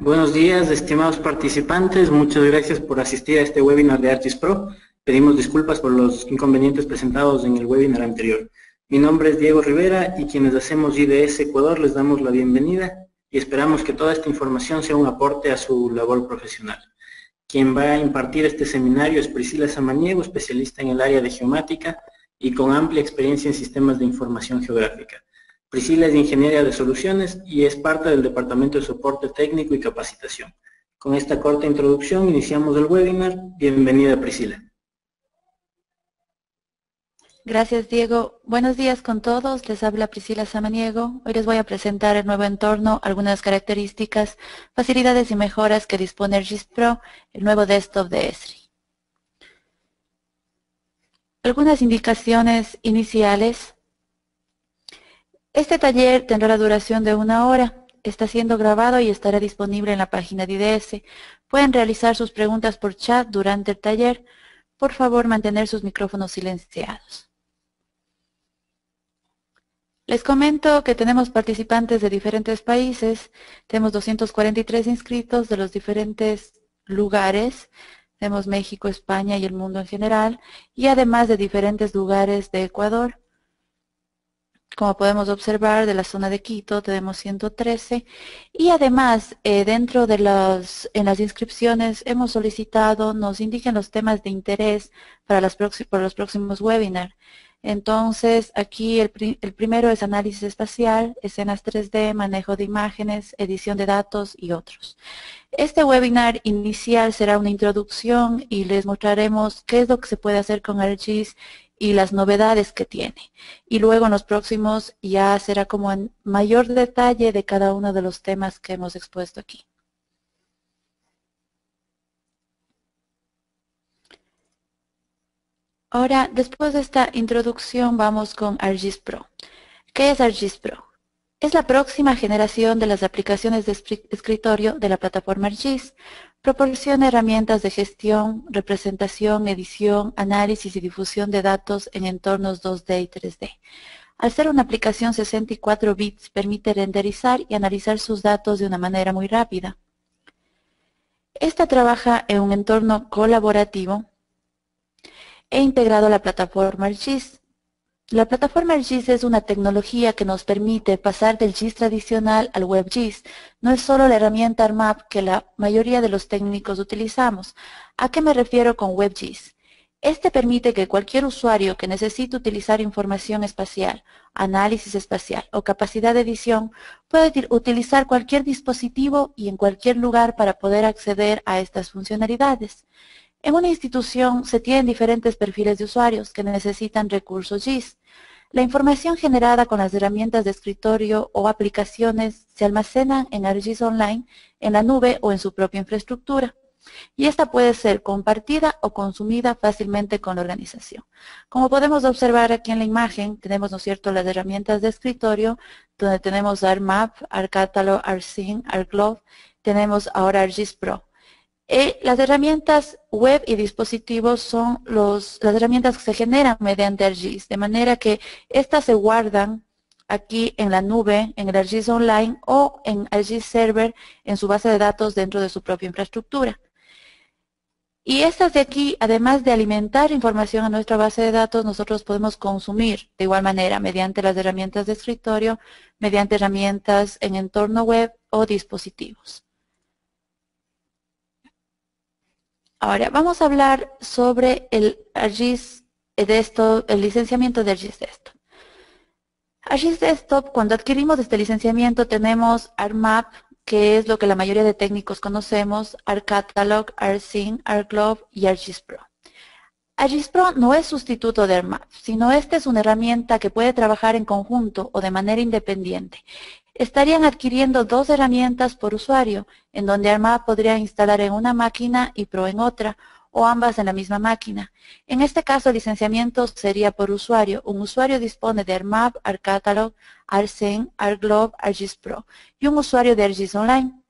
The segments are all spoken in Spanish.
Buenos días, estimados participantes. Muchas gracias por asistir a este webinar de ArcGIS Pro. Pedimos disculpas por los inconvenientes presentados en el webinar anterior. Mi nombre es Diego Rivera y quienes hacemos IDS Ecuador les damos la bienvenida y esperamos que toda esta información sea un aporte a su labor profesional. Quien va a impartir este seminario es Priscila Samaniego, especialista en el área de geomática y con amplia experiencia en sistemas de información geográfica. Priscila es ingeniera de soluciones y es parte del Departamento de Soporte Técnico y Capacitación. Con esta corta introducción iniciamos el webinar. Bienvenida, Priscila. Gracias, Diego. Buenos días con todos. Les habla Priscila Samaniego. Hoy les voy a presentar el nuevo entorno, algunas características, facilidades y mejoras que dispone ArcGIS Pro, el nuevo desktop de Esri. Algunas indicaciones iniciales. Este taller tendrá la duración de 1 hora. Está siendo grabado y estará disponible en la página de IDS. Pueden realizar sus preguntas por chat durante el taller. Por favor, mantener sus micrófonos silenciados. Les comento que tenemos participantes de diferentes países. Tenemos 243 inscritos de los diferentes lugares. Tenemos México, España y el mundo en general. Y además de diferentes lugares de Ecuador. Como podemos observar, de la zona de Quito tenemos 113 y además dentro de en las inscripciones hemos solicitado nos indiquen los temas de interés para los próximos webinars. Entonces aquí el primero es análisis espacial, escenas 3D, manejo de imágenes, edición de datos y otros. Este webinar inicial será una introducción y les mostraremos qué es lo que se puede hacer con ArcGIS y las novedades que tiene. Y luego en los próximos ya será como en mayor detalle de cada uno de los temas que hemos expuesto aquí. Ahora, después de esta introducción, vamos con ArcGIS Pro. ¿Qué es ArcGIS Pro? Es la próxima generación de las aplicaciones de escritorio de la plataforma ArcGIS. Proporciona herramientas de gestión, representación, edición, análisis y difusión de datos en entornos 2D y 3D. Al ser una aplicación 64 bits, permite renderizar y analizar sus datos de una manera muy rápida. Esta trabaja en un entorno colaborativo e integrado a la plataforma ArcGIS. La plataforma ArcGIS es una tecnología que nos permite pasar del GIS tradicional al WebGIS. No es solo la herramienta ArcMap que la mayoría de los técnicos utilizamos. ¿A qué me refiero con WebGIS? Este permite que cualquier usuario que necesite utilizar información espacial, análisis espacial o capacidad de edición pueda utilizar cualquier dispositivo y en cualquier lugar para poder acceder a estas funcionalidades. En una institución se tienen diferentes perfiles de usuarios que necesitan recursos GIS. La información generada con las herramientas de escritorio o aplicaciones se almacenan en ArcGIS Online, en la nube o en su propia infraestructura. Y esta puede ser compartida o consumida fácilmente con la organización. Como podemos observar aquí en la imagen, tenemos, ¿no es cierto?, las herramientas de escritorio, donde tenemos ArcMap, ArcCatalog, ArcSync, ArcGlobe, tenemos ahora ArcGIS Pro. Las herramientas web y dispositivos son las herramientas que se generan mediante ArcGIS, de manera que estas se guardan aquí en la nube, en el ArcGIS Online o en ArcGIS Server en su base de datos dentro de su propia infraestructura. Y estas de aquí, además de alimentar información a nuestra base de datos, nosotros podemos consumir de igual manera mediante las herramientas de escritorio, mediante herramientas en entorno web o dispositivos. Ahora, vamos a hablar sobre el ArcGIS Desktop, el licenciamiento de ArcGIS Desktop. ArcGIS Desktop, cuando adquirimos este licenciamiento, tenemos ArcMap, que es lo que la mayoría de técnicos conocemos, ArcCatalog, ArcSync, ArcGlobe y ArcGIS Pro. ArcGIS Pro no es sustituto de ArcMap, sino esta es una herramienta que puede trabajar en conjunto o de manera independiente. Estarían adquiriendo 2 herramientas por usuario, en donde ArcMap podría instalar en una máquina y Pro en otra, o ambas en la misma máquina. En este caso, el licenciamiento sería por usuario. Un usuario dispone de ArcMap, ArcCatalog, ArcSync, ArcGlobe, ArcGIS Pro, y un usuario de ArcGIS Online.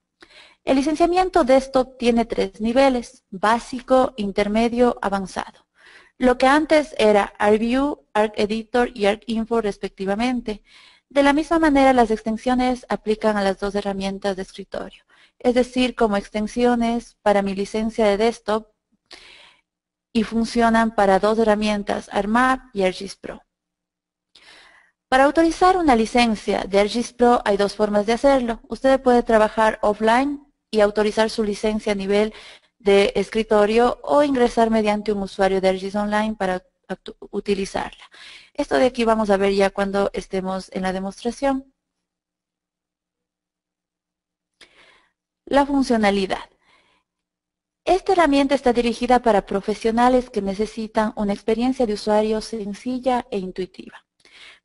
El licenciamiento desktop tiene 3 niveles: básico, intermedio, avanzado. Lo que antes era ArcView, ArcEditor y ArcInfo respectivamente. De la misma manera, las extensiones aplican a las dos herramientas de escritorio, es decir, como extensiones para mi licencia de desktop y funcionan para dos herramientas, ArcMap y ArcGIS Pro. Para autorizar una licencia de ArcGIS Pro hay dos formas de hacerlo. Usted puede trabajar offline y autorizar su licencia a nivel de escritorio o ingresar mediante un usuario de ArcGIS Online para utilizarla. Esto de aquí vamos a ver ya cuando estemos en la demostración. La funcionalidad. Esta herramienta está dirigida para profesionales que necesitan una experiencia de usuario sencilla e intuitiva,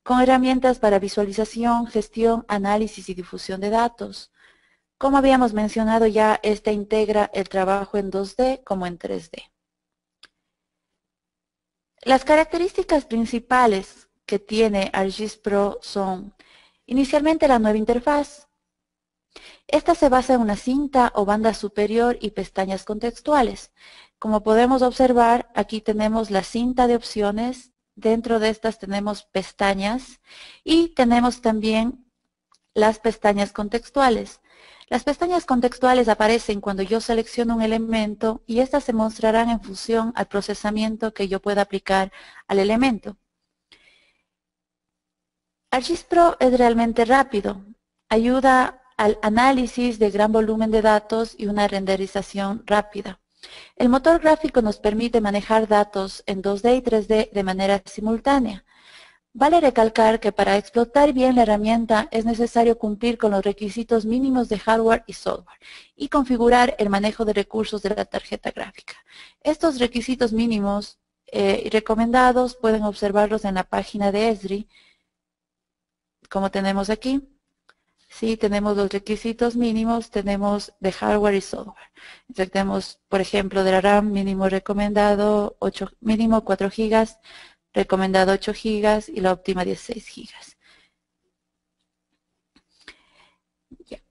con herramientas para visualización, gestión, análisis y difusión de datos. Como habíamos mencionado ya, esta integra el trabajo en 2D como en 3D. Las características principales que tiene ArcGIS Pro son, inicialmente, la nueva interfaz. Esta se basa en una cinta o banda superior y pestañas contextuales. Como podemos observar, aquí tenemos la cinta de opciones. Dentro de estas tenemos pestañas y tenemos también las pestañas contextuales. Las pestañas contextuales aparecen cuando yo selecciono un elemento y estas se mostrarán en función al procesamiento que yo pueda aplicar al elemento. ArcGIS Pro es realmente rápido. Ayuda al análisis de gran volumen de datos y una renderización rápida. El motor gráfico nos permite manejar datos en 2D y 3D de manera simultánea. Vale recalcar que para explotar bien la herramienta es necesario cumplir con los requisitos mínimos de hardware y software y configurar el manejo de recursos de la tarjeta gráfica. Estos requisitos mínimos y recomendados pueden observarlos en la página de Esri, como tenemos aquí. Sí, tenemos los requisitos mínimos, tenemos de hardware y software. Entonces, tenemos, por ejemplo, de la RAM mínimo recomendado mínimo 4 GB, recomendado 8 GB y la óptima 16 GB. Ya.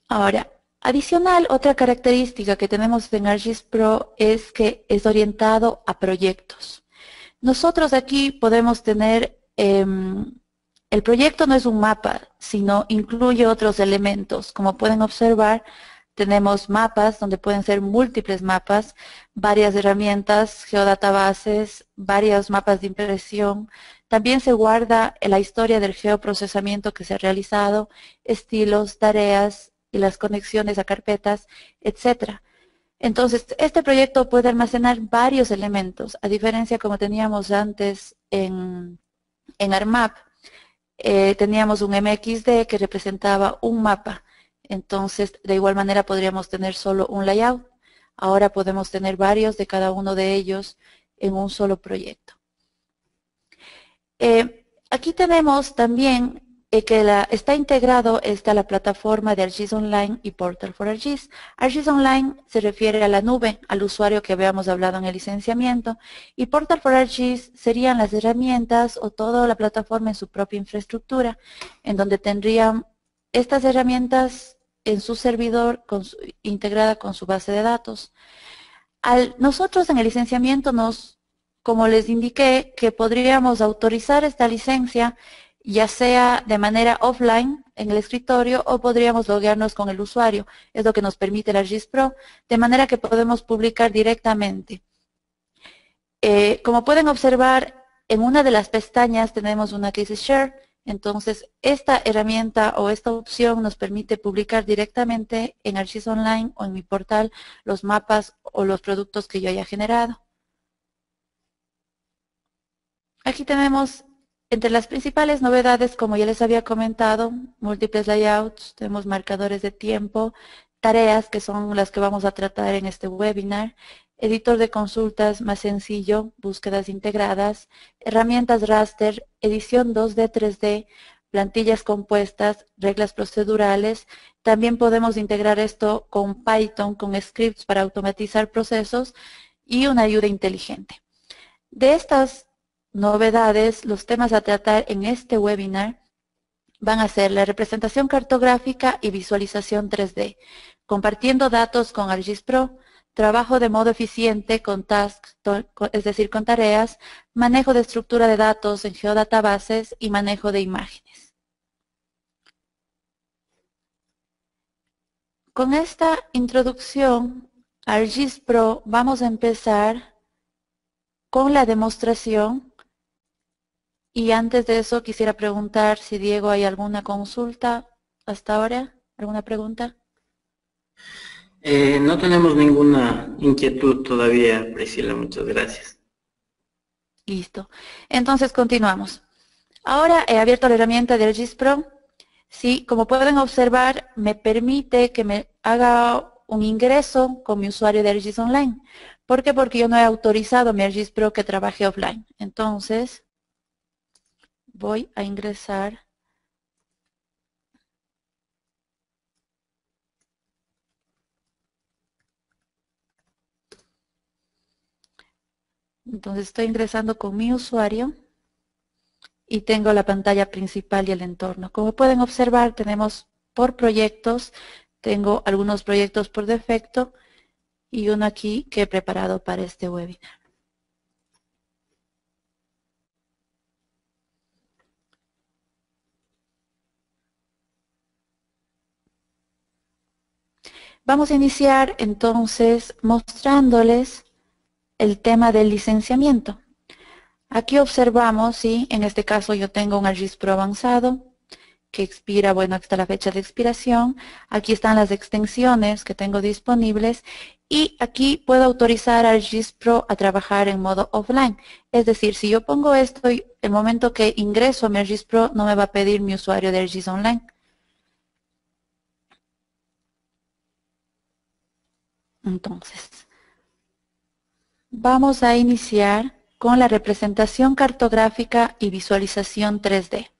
Ahora, adicional, otra característica que tenemos en ArcGIS Pro es que es orientado a proyectos. Nosotros aquí podemos tener, el proyecto no es un mapa, sino incluye otros elementos. Como pueden observar, tenemos mapas donde pueden ser múltiples mapas, varias herramientas, geodatabases, varios mapas de impresión. También se guarda la historia del geoprocesamiento que se ha realizado, estilos, tareas y las conexiones a carpetas, etc. Entonces, este proyecto puede almacenar varios elementos, a diferencia como teníamos antes en ArcMap. Teníamos un MXD que representaba un mapa. Entonces, de igual manera podríamos tener solo un layout. Ahora podemos tener varios de cada uno de ellos en un solo proyecto. Aquí tenemos también que está integrado la plataforma de ArcGIS Online y Portal for ArcGIS. ArcGIS Online se refiere a la nube, al usuario que habíamos hablado en el licenciamiento, y Portal for ArcGIS serían las herramientas o toda la plataforma en su propia infraestructura, en donde tendrían estas herramientas en su servidor integrada con su base de datos. Nosotros en el licenciamiento como les indiqué, que podríamos autorizar esta licencia ya sea de manera offline en el escritorio o podríamos loguearnos con el usuario. Es lo que nos permite el ArcGIS Pro, de manera que podemos publicar directamente. Como pueden observar, en una de las pestañas tenemos una que dice Share. Entonces, esta herramienta o esta opción nos permite publicar directamente en ArcGIS Online o en mi portal los mapas o los productos que yo haya generado. Aquí tenemos entre las principales novedades, como ya les había comentado, múltiples layouts, tenemos marcadores de tiempo, tareas que son las que vamos a tratar en este webinar, editor de consultas más sencillo, búsquedas integradas, herramientas raster, edición 2D, 3D, plantillas compuestas, reglas procedurales. También podemos integrar esto con Python, con scripts para automatizar procesos y una ayuda inteligente. De estas novedades, los temas a tratar en este webinar van a ser la representación cartográfica y visualización 3D, compartiendo datos con ArcGIS Pro, trabajo de modo eficiente con tasks, es decir, con tareas, manejo de estructura de datos en geodatabases y manejo de imágenes. Con esta introducción a ArcGIS Pro vamos a empezar con la demostración. Y antes de eso quisiera preguntar si Diego hay alguna consulta hasta ahora, alguna pregunta. No tenemos ninguna inquietud todavía, Priscila, muchas gracias. Listo. Entonces continuamos. Ahora he abierto la herramienta de ArcGIS Pro. Sí, como pueden observar, me permite que me haga un ingreso con mi usuario de ArcGIS Online. ¿Por qué? Porque yo no he autorizado a mi ArcGIS Pro que trabaje offline. Entonces, voy a ingresar. Entonces estoy ingresando con mi usuario y tengo la pantalla principal y el entorno. Como pueden observar, tenemos por proyectos, tengo algunos proyectos por defecto y uno aquí que he preparado para este webinar. Vamos a iniciar entonces mostrándoles el tema del licenciamiento. Aquí observamos, ¿sí? En este caso yo tengo un ArcGIS Pro avanzado que expira, bueno, aquí está la fecha de expiración. Aquí están las extensiones que tengo disponibles y aquí puedo autorizar a ArcGIS Pro a trabajar en modo offline. Es decir, si yo pongo esto, el momento que ingreso a mi ArcGIS Pro no me va a pedir mi usuario de ArcGIS Online. Entonces, vamos a iniciar con la representación cartográfica y visualización 3D.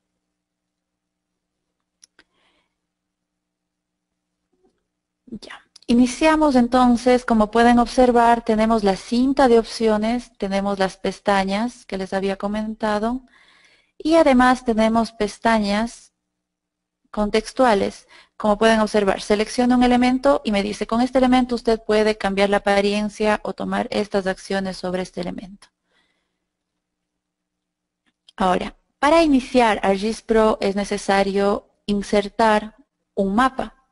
Ya. Iniciamos entonces, como pueden observar, tenemos la cinta de opciones, tenemos las pestañas que les había comentado y además tenemos pestañas contextuales. Como pueden observar, selecciono un elemento y me dice, con este elemento usted puede cambiar la apariencia o tomar estas acciones sobre este elemento. Ahora, para iniciar ArcGIS Pro es necesario insertar un mapa,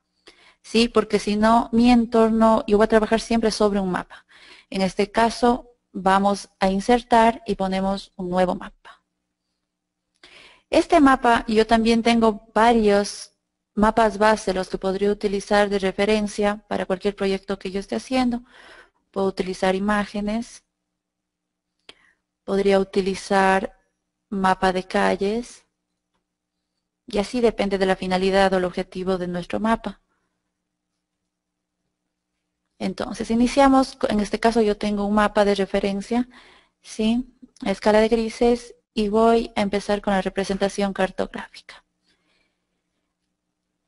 ¿sí? Porque si no, mi entorno, yo voy a trabajar siempre sobre un mapa. En este caso, vamos a insertar y ponemos un nuevo mapa. Este mapa, yo también tengo varios mapas base, los que podría utilizar de referencia para cualquier proyecto que yo esté haciendo. Puedo utilizar imágenes, podría utilizar mapa de calles, y así depende de la finalidad o el objetivo de nuestro mapa. Entonces, iniciamos, en este caso yo tengo un mapa de referencia, ¿sí? A escala de grises, y voy a empezar con la representación cartográfica.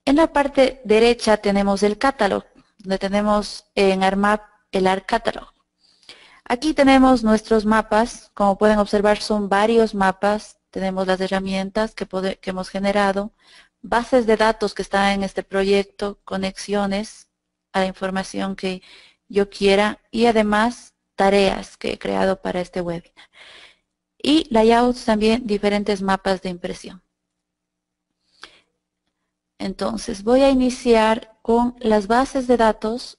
En la parte derecha tenemos el catálogo, donde tenemos en ArcMap el ArcCatalog. Aquí tenemos nuestros mapas, como pueden observar son varios mapas, tenemos las herramientas que hemos generado, bases de datos que están en este proyecto, conexiones a la información que yo quiera y además tareas que he creado para este webinar. Y layouts también, diferentes mapas de impresión. Entonces voy a iniciar con las bases de datos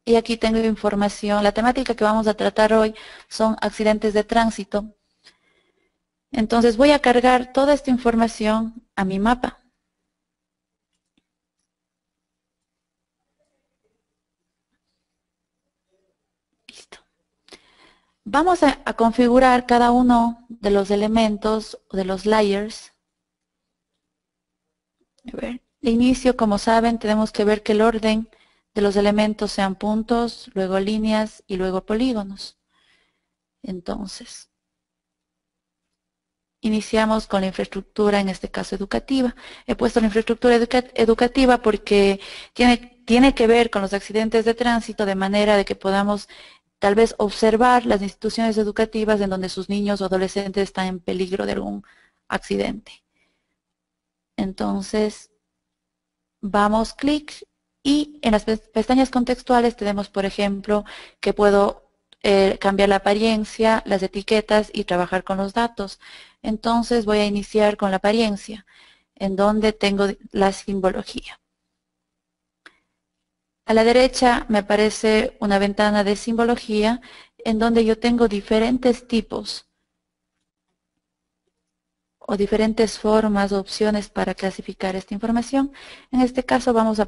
y aquí tengo información. La temática que vamos a tratar hoy son accidentes de tránsito. Entonces voy a cargar toda esta información a mi mapa. Listo. Vamos a configurar cada uno de los elementos, de los layers. A ver, de inicio, como saben, tenemos que ver que el orden de los elementos sean puntos, luego líneas y luego polígonos. Entonces, iniciamos con la infraestructura, en este caso educativa. He puesto la infraestructura educativa porque tiene que ver con los accidentes de tránsito de manera de que podamos tal vez observar las instituciones educativas en donde sus niños o adolescentes están en peligro de algún accidente. Entonces, vamos clic y en las pestañas contextuales tenemos, por ejemplo, que puedo cambiar la apariencia, las etiquetas y trabajar con los datos. Entonces voy a iniciar con la apariencia, en donde tengo la simbología. A la derecha me aparece una ventana de simbología en donde yo tengo diferentes tipos o diferentes formas o opciones para clasificar esta información. En este caso vamos a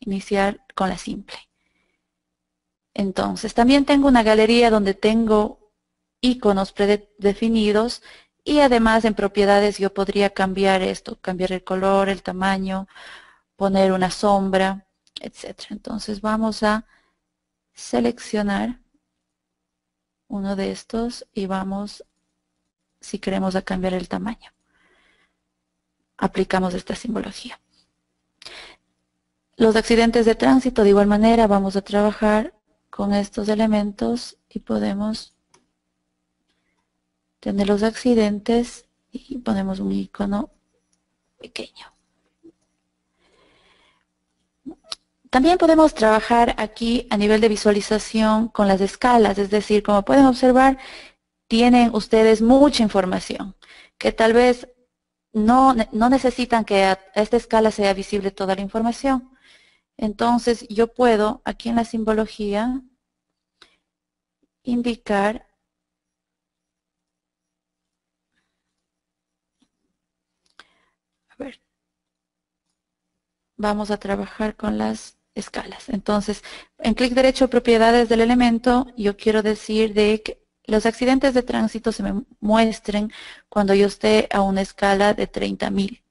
iniciar con la simple. Entonces, también tengo una galería donde tengo iconos predefinidos y además en propiedades yo podría cambiar esto, cambiar el color, el tamaño, poner una sombra, etc. Entonces vamos a seleccionar uno de estos y vamos, si queremos, a cambiar el tamaño. Aplicamos esta simbología. Los accidentes de tránsito, de igual manera, vamos a trabajar con estos elementos y podemos tener los accidentes y ponemos un icono pequeño. También podemos trabajar aquí a nivel de visualización con las escalas, es decir, como pueden observar, tienen ustedes mucha información que tal vez no necesitan que a esta escala sea visible toda la información. Entonces yo puedo aquí en la simbología indicar vamos a trabajar con las escalas. Entonces, en clic derecho, propiedades del elemento, yo quiero decir de que los accidentes de tránsito se me muestren cuando yo esté a una escala de 30.000.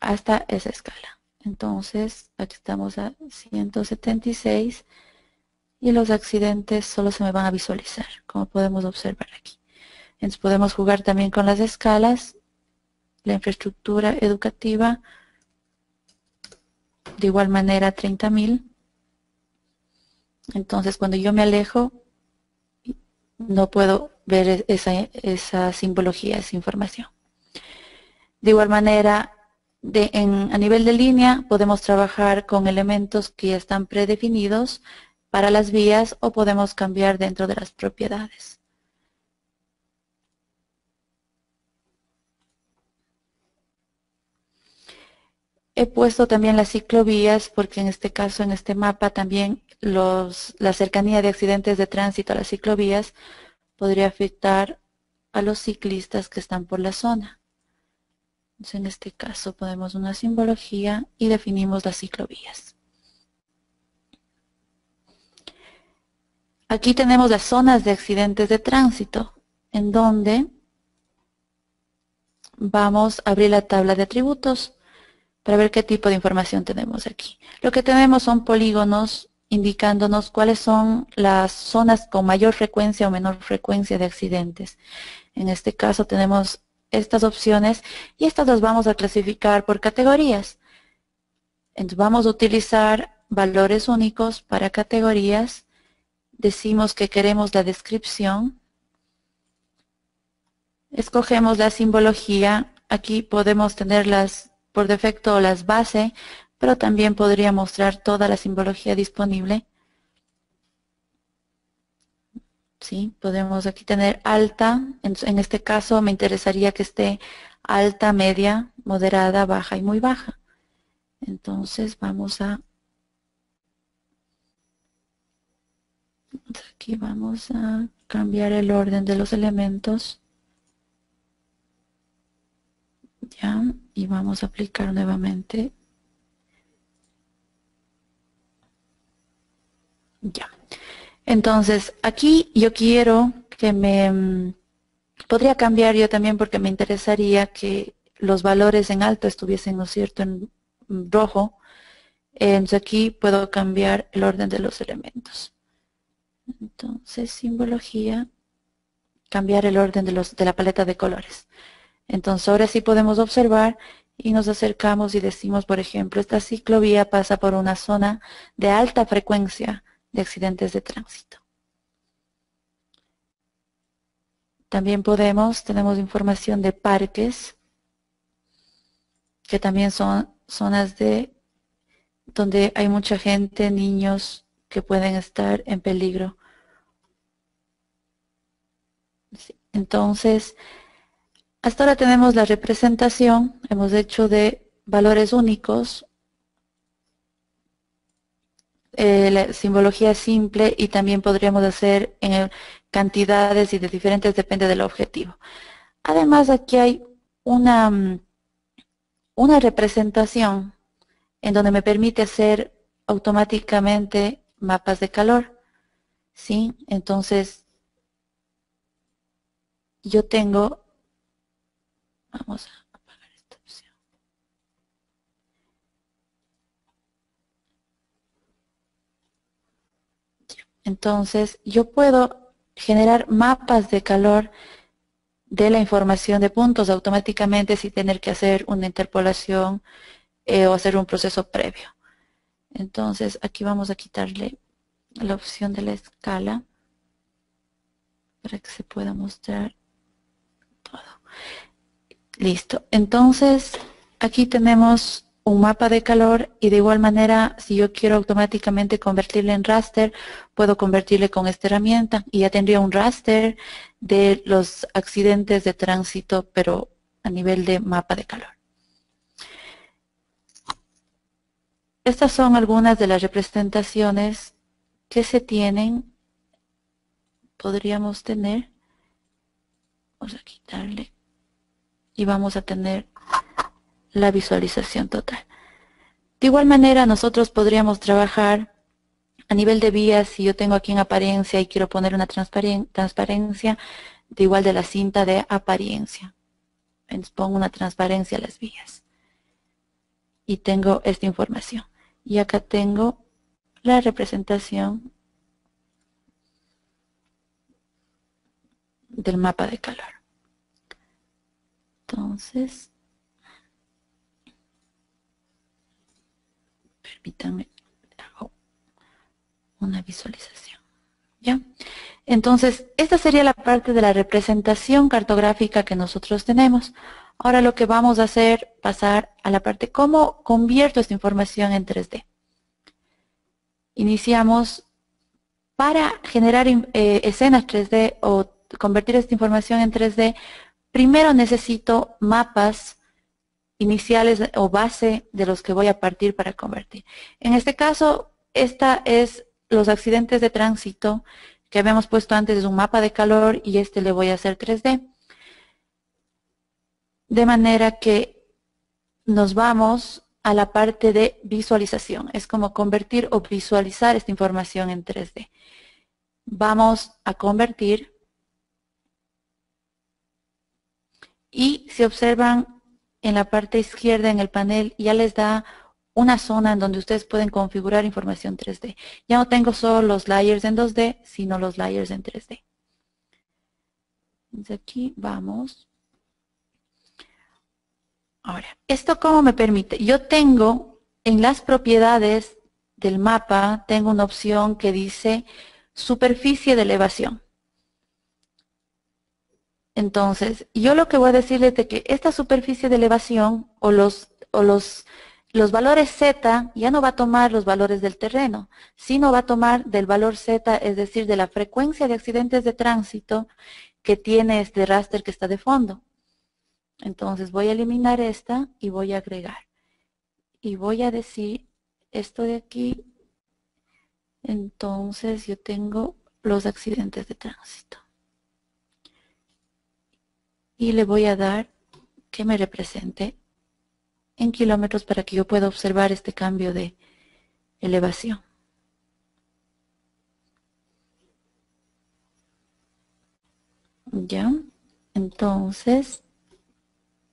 Hasta esa escala. Entonces, aquí estamos a 176 y los accidentes solo se me van a visualizar, como podemos observar aquí. Entonces, podemos jugar también con las escalas. La infraestructura educativa, de igual manera 30.000. Entonces, cuando yo me alejo, no puedo ver esa simbología, esa información. De igual manera, a nivel de línea, podemos trabajar con elementos que ya están predefinidos para las vías o podemos cambiar dentro de las propiedades. He puesto también las ciclovías porque en este caso, en este mapa, también la cercanía de accidentes de tránsito a las ciclovías podría afectar a los ciclistas que están por la zona. Entonces, en este caso ponemos una simbología y definimos las ciclovías. Aquí tenemos las zonas de accidentes de tránsito, en donde vamos a abrir la tabla de atributos para ver qué tipo de información tenemos aquí. Lo que tenemos son polígonos indicándonos cuáles son las zonas con mayor frecuencia o menor frecuencia de accidentes. En este caso tenemos estas opciones y estas las vamos a clasificar por categorías. Entonces vamos a utilizar valores únicos para categorías. Decimos que queremos la descripción. Escogemos la simbología. Aquí podemos tenerlas por defecto las base, pero también podría mostrar toda la simbología disponible. ¿Sí? Podemos aquí tener alta, en este caso me interesaría que esté alta, media, moderada, baja y muy baja. Entonces vamos aquí vamos a cambiar el orden de los elementos. Ya, y vamos a aplicar nuevamente. Ya. Entonces, aquí yo quiero que podría cambiar yo también porque me interesaría que los valores en alto estuviesen, ¿no es cierto?, en rojo. Entonces aquí puedo cambiar el orden de los elementos. Entonces, simbología, cambiar el orden de la paleta de colores. Entonces ahora sí podemos observar y nos acercamos y decimos, por ejemplo, esta ciclovía pasa por una zona de alta frecuencia de accidentes de tránsito. También tenemos información de parques, que también son zonas donde hay mucha gente, niños que pueden estar en peligro. Entonces, hasta ahora tenemos la representación, hemos hecho de valores únicos la simbología simple y también podríamos hacer cantidades y de diferentes, depende del objetivo. Además, aquí hay una representación en donde me permite hacer automáticamente mapas de calor, ¿sí? Entonces, yo tengo, vamos a apagar esta opción. Entonces, yo puedo generar mapas de calor de la información de puntos automáticamente sin tener que hacer una interpolación o hacer un proceso previo. Entonces, aquí vamos a quitarle la opción de la escala para que se pueda mostrar todo. Listo. Entonces, aquí tenemos un mapa de calor y de igual manera, si yo quiero automáticamente convertirle en raster, puedo convertirle con esta herramienta y ya tendría un raster de los accidentes de tránsito, pero a nivel de mapa de calor. Estas son algunas de las representaciones que se tienen, podríamos tener. Vamos a quitarle y vamos a tener la visualización total. De igual manera, nosotros podríamos trabajar a nivel de vías. Si yo tengo aquí en apariencia y quiero poner una transparencia, de igual de la cinta de apariencia. Entonces pongo una transparencia a las vías. Y tengo esta información. Y acá tengo la representación del mapa de calor. Entonces, permítanme, hago una visualización. ¿Ya? Entonces, esta sería la parte de la representación cartográfica que nosotros tenemos. Ahora lo que vamos a hacer, pasar a la parte cómo convierto esta información en 3D. Iniciamos para generar escenas 3D o convertir esta información en 3D. Primero necesito mapas iniciales o base de los que voy a partir para convertir. En este caso, esta es los accidentes de tránsito que habíamos puesto antes, es un mapa de calor y este le voy a hacer 3D. De manera que nos vamos a la parte de visualización. Es como convertir o visualizar esta información en 3D. Vamos a convertir. Y si observan en la parte izquierda en el panel ya les da una zona en donde ustedes pueden configurar información 3D. Ya no tengo solo los layers en 2D, sino los layers en 3D. Desde aquí vamos. Ahora, ¿esto cómo me permite? Yo tengo en las propiedades del mapa, tengo una opción que dice superficie de elevación. Entonces, yo lo que voy a decirles es que esta superficie de elevación o los valores Z ya no va a tomar los valores del terreno, sino va a tomar del valor Z, es decir, de la frecuencia de accidentes de tránsito que tiene este raster que está de fondo. Entonces voy a eliminar esta y voy a agregar. Y voy a decir esto de aquí. Entonces yo tengo los accidentes de tránsito. Y le voy a dar que me represente en kilómetros para que yo pueda observar este cambio de elevación. ¿Ya? Entonces,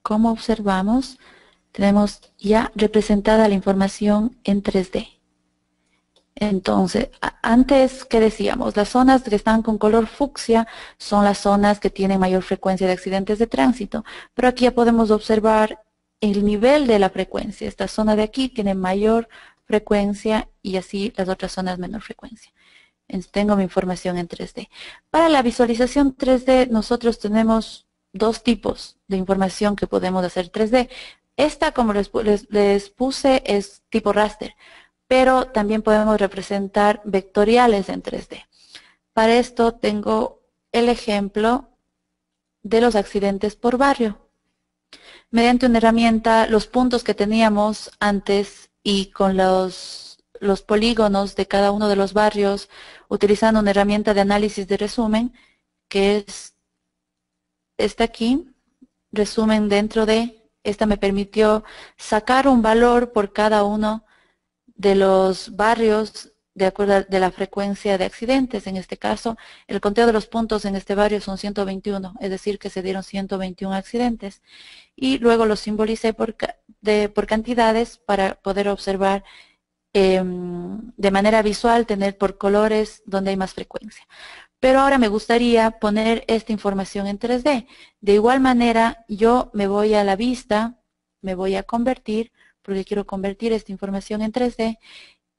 como observamos, tenemos ya representada la información en 3D. Entonces, antes que decíamos, las zonas que están con color fucsia son las zonas que tienen mayor frecuencia de accidentes de tránsito, pero aquí ya podemos observar el nivel de la frecuencia. Esta zona de aquí tiene mayor frecuencia y así las otras zonas menor frecuencia. Entonces, tengo mi información en 3D. Para la visualización 3D, nosotros tenemos dos tipos de información que podemos hacer 3D. Esta, como les puse, es tipo raster, pero también podemos representar vectoriales en 3D. Para esto tengo el ejemplo de los accidentes por barrio. Mediante una herramienta, los puntos que teníamos antes y con los los polígonos de cada uno de los barrios utilizando una herramienta de análisis de resumen, que es esta aquí, resumen dentro de, esta me permitió sacar un valor por cada uno de los barrios de acuerdo a la frecuencia de accidentes. En este caso, el conteo de los puntos en este barrio son 121, es decir, que se dieron 121 accidentes. Y luego los simbolicé por cantidades para poder observar de manera visual, tener por colores donde hay más frecuencia. Pero ahora me gustaría poner esta información en 3D. De igual manera, yo me voy a la vista, me voy a convertir, porque quiero convertir esta información en 3D.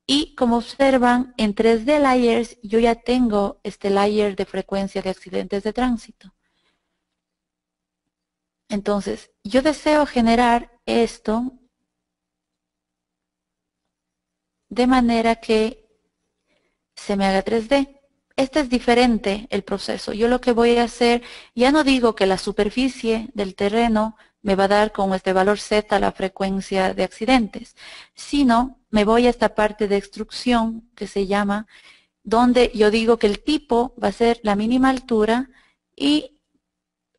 Y como observan, en 3D Layers yo ya tengo este layer de frecuencia de accidentes de tránsito. Entonces, yo deseo generar esto de manera que se me haga 3D. Este es diferente el proceso. Yo lo que voy a hacer, ya no digo que la superficie del terreno me va a dar con este valor Z la frecuencia de accidentes, sino me voy a esta parte de extrusión que se llama, donde yo digo que el tipo va a ser la mínima altura y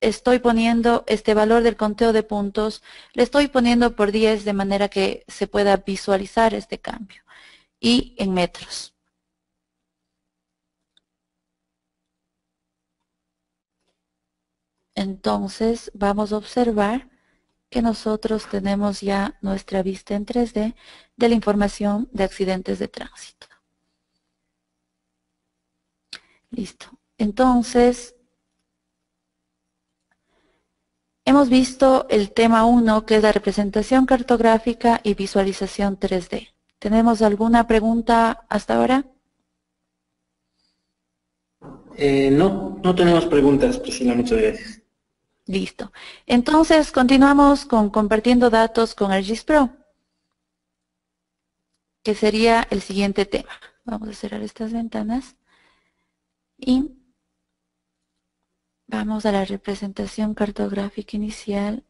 estoy poniendo este valor del conteo de puntos, le estoy poniendo por 10 de manera que se pueda visualizar este cambio y en metros. Entonces vamos a observar que nosotros tenemos ya nuestra vista en 3D de la información de accidentes de tránsito. Listo. Entonces, hemos visto el tema 1, que es la representación cartográfica y visualización 3D. ¿Tenemos alguna pregunta hasta ahora? No tenemos preguntas, Priscila, muchas gracias. Listo. Entonces, continuamos con compartiendo datos con ArcGIS Pro, que sería el siguiente tema. Vamos a cerrar estas ventanas y vamos a la representación cartográfica inicial.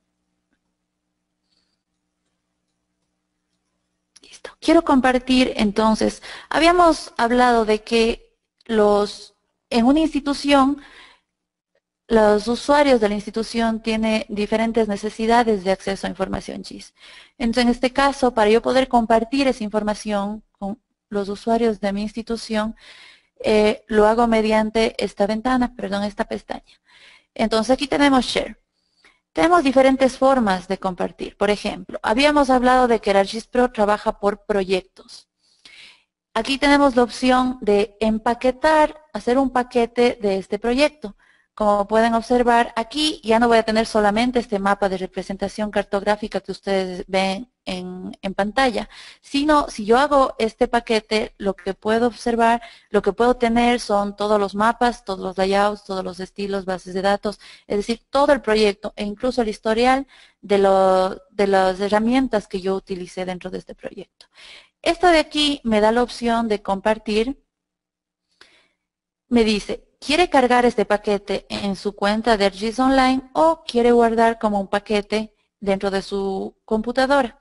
Listo. Quiero compartir entonces, habíamos hablado de que en una institución, los usuarios de la institución tienen diferentes necesidades de acceso a información GIS. Entonces, en este caso, para yo poder compartir esa información con los usuarios de mi institución, lo hago mediante esta ventana, perdón, esta pestaña. Entonces, aquí tenemos Share. Tenemos diferentes formas de compartir. Por ejemplo, habíamos hablado de que el ArcGIS Pro trabaja por proyectos. Aquí tenemos la opción de empaquetar, hacer un paquete de este proyecto. Como pueden observar, aquí ya no voy a tener solamente este mapa de representación cartográfica que ustedes ven en pantalla, sino si yo hago este paquete, lo que puedo observar, lo que puedo tener son todos los mapas, todos los layouts, todos los estilos, bases de datos, es decir, todo el proyecto e incluso el historial de las herramientas que yo utilicé dentro de este proyecto. Esto de aquí me da la opción de compartir. Me dice, ¿quiere cargar este paquete en su cuenta de ArcGIS Online o quiere guardar como un paquete dentro de su computadora?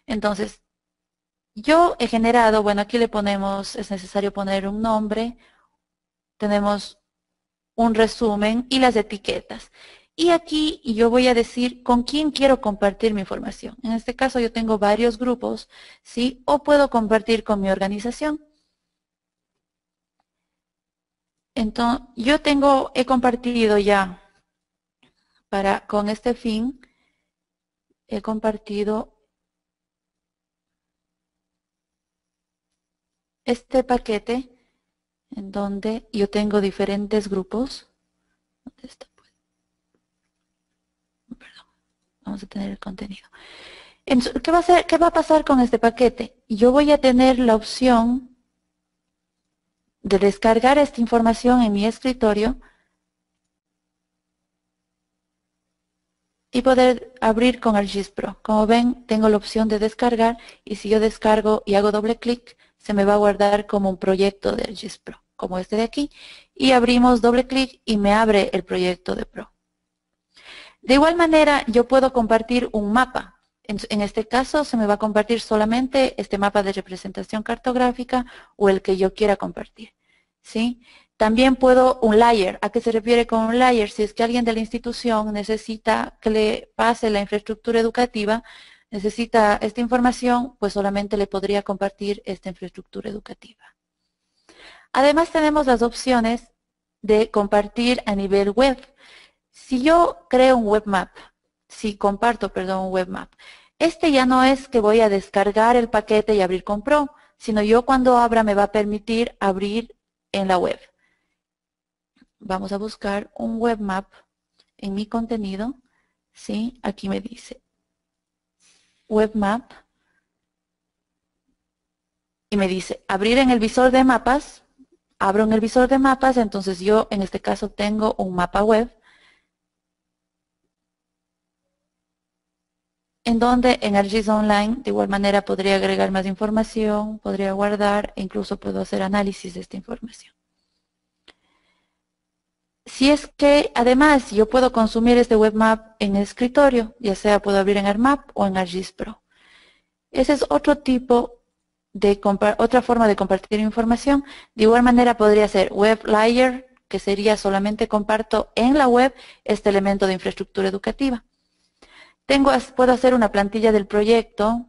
Entonces, yo he generado, bueno, aquí le ponemos, es necesario poner un nombre, tenemos un resumen y las etiquetas. Y aquí yo voy a decir con quién quiero compartir mi información. En este caso yo tengo varios grupos, ¿sí? O puedo compartir con mi organización. Entonces, yo he compartido ya, con este fin, he compartido este paquete en donde yo tengo diferentes grupos. ¿Dónde está? Perdón, vamos a tener el contenido. Entonces, ¿qué va a pasar con este paquete? Yo voy a tener la opción de descargar esta información en mi escritorio y poder abrir con ArcGIS Pro. Como ven, tengo la opción de descargar y si yo descargo y hago doble clic, se me va a guardar como un proyecto de ArcGIS Pro, como este de aquí. Y abrimos doble clic y me abre el proyecto de Pro. De igual manera, yo puedo compartir un mapa. En este caso se me va a compartir solamente este mapa de representación cartográfica o el que yo quiera compartir, ¿sí? También puedo un layer. ¿A qué se refiere con un layer? Si es que alguien de la institución necesita que le pase la infraestructura educativa, necesita esta información, pues solamente le podría compartir esta infraestructura educativa. Además tenemos las opciones de compartir a nivel web. Si yo creo un webmap, si comparto, perdón, un webmap, este ya no es que voy a descargar el paquete y abrir con Pro, sino yo cuando abra me va a permitir abrir en la web. Vamos a buscar un webmap en mi contenido, ¿sí? Aquí me dice webmap y me dice abrir en el visor de mapas. Abro en el visor de mapas, entonces yo en este caso tengo un mapa web en donde en ArcGIS Online de igual manera podría agregar más información, podría guardar e incluso puedo hacer análisis de esta información. Si es que además yo puedo consumir este webmap en el escritorio, ya sea puedo abrir en ArcMap o en ArcGIS Pro. Ese es otro tipo de otra forma de compartir información. De igual manera podría ser web layer, que sería solamente comparto en la web este elemento de infraestructura educativa. Puedo hacer una plantilla del proyecto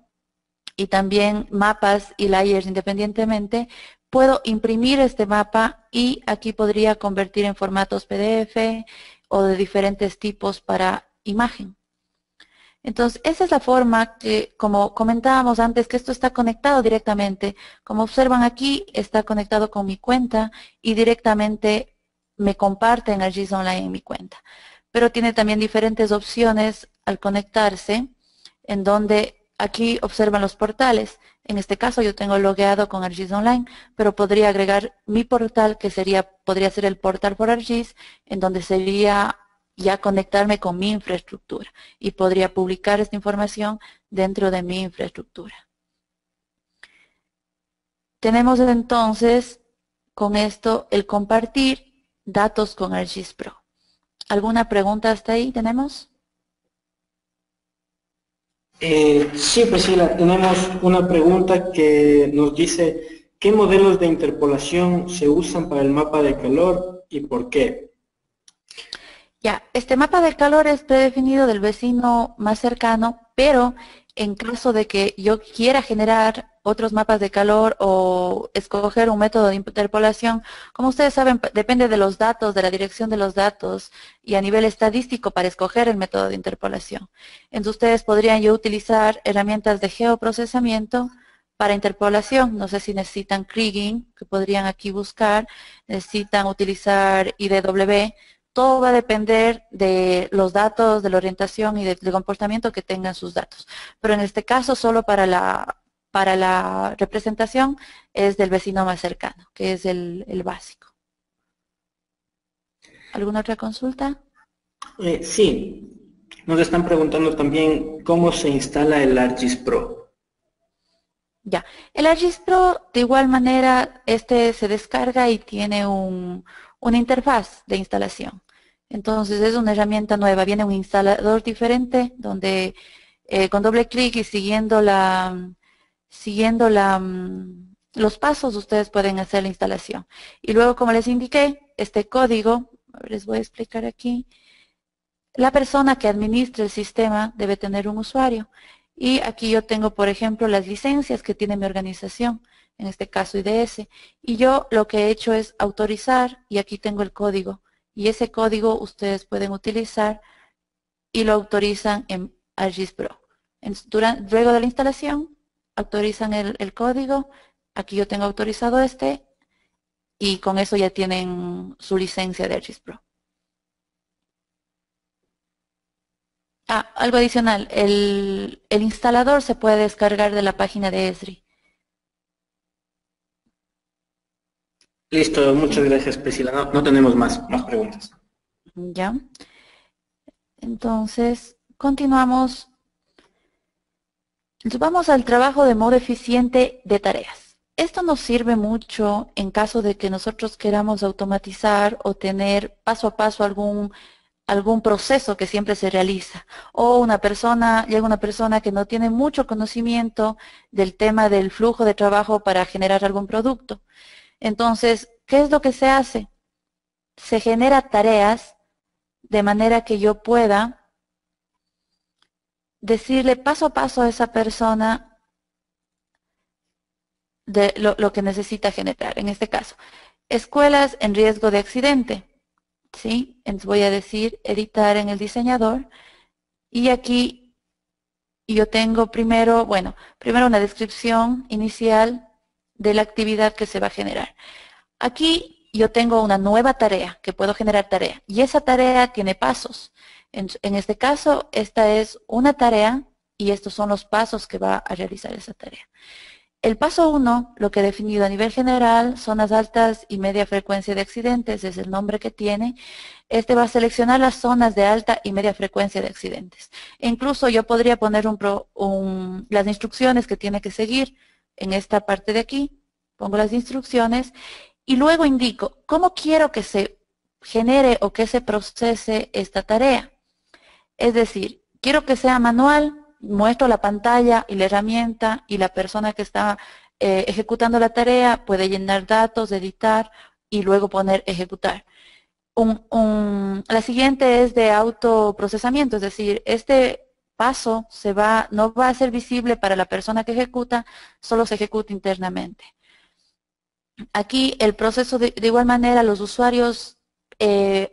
y también mapas y layers independientemente. Puedo imprimir este mapa y aquí podría convertir en formatos PDF o de diferentes tipos para imagen. Entonces, esa es la forma que, como comentábamos antes, que esto está conectado directamente. Como observan aquí, está conectado con mi cuenta y directamente me comparte en ArcGIS Online en mi cuenta. Pero tiene también diferentes opciones al conectarse, en donde aquí observan los portales. En este caso yo tengo logueado con ArcGIS Online, pero podría agregar mi portal, que podría ser el portal por ArcGIS, en donde sería ya conectarme con mi infraestructura y podría publicar esta información dentro de mi infraestructura. Tenemos entonces con esto el compartir datos con ArcGIS Pro. ¿Alguna pregunta hasta ahí tenemos? Sí, Priscila, tenemos una pregunta que nos dice ¿qué modelos de interpolación se usan para el mapa de calor y por qué? Ya, este mapa de calor es predefinido del vecino más cercano, pero en caso de que yo quiera generar otros mapas de calor o escoger un método de interpolación, como ustedes saben, depende de los datos, de la dirección de los datos y a nivel estadístico para escoger el método de interpolación. Entonces ustedes podrían yo utilizar herramientas de geoprocesamiento para interpolación. No sé si necesitan kriging, que podrían aquí buscar, necesitan utilizar IDW. Todo va a depender de los datos, de la orientación y del comportamiento que tengan sus datos. Pero en este caso, solo para la representación es del vecino más cercano, que es el básico. ¿Alguna otra consulta? Sí, nos están preguntando también cómo se instala el ArcGIS Pro. Ya, el ArcGIS Pro de igual manera se descarga y tiene una interfaz de instalación. Entonces es una herramienta nueva, viene un instalador diferente donde con doble clic y siguiendo los pasos ustedes pueden hacer la instalación. Y luego, como les indiqué, este código, les voy a explicar aquí, la persona que administra el sistema debe tener un usuario. Y aquí yo tengo, por ejemplo, las licencias que tiene mi organización, en este caso IDS. Y yo lo que he hecho es autorizar, y aquí tengo el código. Y ese código ustedes pueden utilizar y lo autorizan en ArcGIS Pro. Luego de la instalación, autorizan el código. Aquí yo tengo autorizado y con eso ya tienen su licencia de ArcGIS Pro. Algo adicional, el instalador se puede descargar de la página de Esri. Listo, muchas gracias, Priscila. No tenemos más preguntas. Ya. Entonces, continuamos. Entonces, vamos al trabajo de modo eficiente de tareas. Esto nos sirve mucho en caso de que nosotros queramos automatizar o tener paso a paso algún proceso que siempre se realiza. O llega una persona que no tiene mucho conocimiento del tema del flujo de trabajo para generar algún producto. Entonces, ¿qué es lo que se hace? Se genera tareas de manera que yo pueda decirle paso a paso a esa persona de lo que necesita generar. En este caso, escuelas en riesgo de accidente. ¿Sí? Entonces voy a decir editar en el diseñador y aquí yo tengo primero una descripción inicial de la actividad que se va a generar. Aquí yo tengo una nueva tarea, que puedo generar tarea, y esa tarea tiene pasos. En este caso, esta es una tarea y estos son los pasos que va a realizar esa tarea. El paso 1, lo que he definido a nivel general, zonas altas y media frecuencia de accidentes, es el nombre que tiene. Este va a seleccionar las zonas de alta y media frecuencia de accidentes. E incluso yo podría poner las instrucciones que tiene que seguir en esta parte de aquí. Pongo las instrucciones y luego indico cómo quiero que se genere o que se procese esta tarea. Es decir, quiero que sea manual, muestro la pantalla y la herramienta y la persona que está ejecutando la tarea puede llenar datos, editar y luego poner ejecutar. La siguiente es de autoprocesamiento, es decir, este paso no va a ser visible para la persona que ejecuta, solo se ejecuta internamente. Aquí el proceso de igual manera los usuarios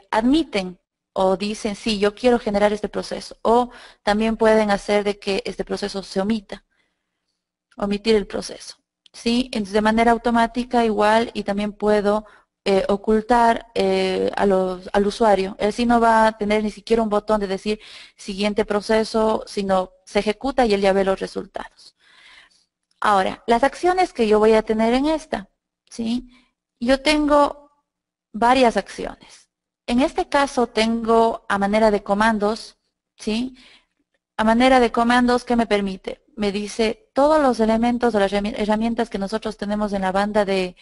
admiten o dicen, sí, yo quiero generar este proceso. O también pueden hacer de que este proceso se omita, omitir el proceso. ¿Sí? Entonces, de manera automática igual y también puedo ocultar al usuario. Él sí no va a tener ni siquiera un botón de decir siguiente proceso, sino se ejecuta y él ya ve los resultados. Ahora, las acciones que yo voy a tener en esta, ¿sí? Yo tengo varias acciones. En este caso tengo a manera de comandos, ¿sí? A manera de comandos, ¿qué me permite? Me dice todos los elementos o las herramientas que nosotros tenemos en la banda de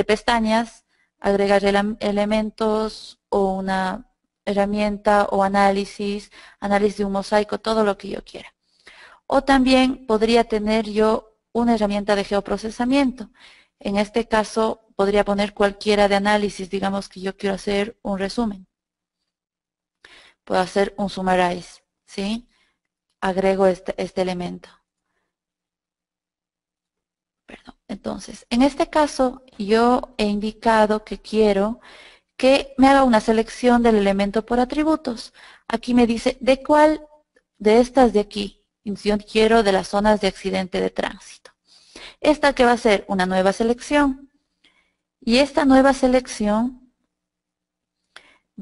pestañas, agregar elementos o una herramienta o análisis de un mosaico, todo lo que yo quiera. O también podría tener yo una herramienta de geoprocesamiento. En este caso, podría poner cualquiera de análisis, digamos que yo quiero hacer un resumen. Puedo hacer un summarize, ¿sí? Agrego este elemento. Perdón. Entonces, en este caso, yo he indicado que quiero que me haga una selección del elemento por atributos. Aquí me dice, ¿de cuál de estas de aquí? Yo quiero de las zonas de accidente de tránsito. Esta que va a ser una nueva selección. Y esta nueva selección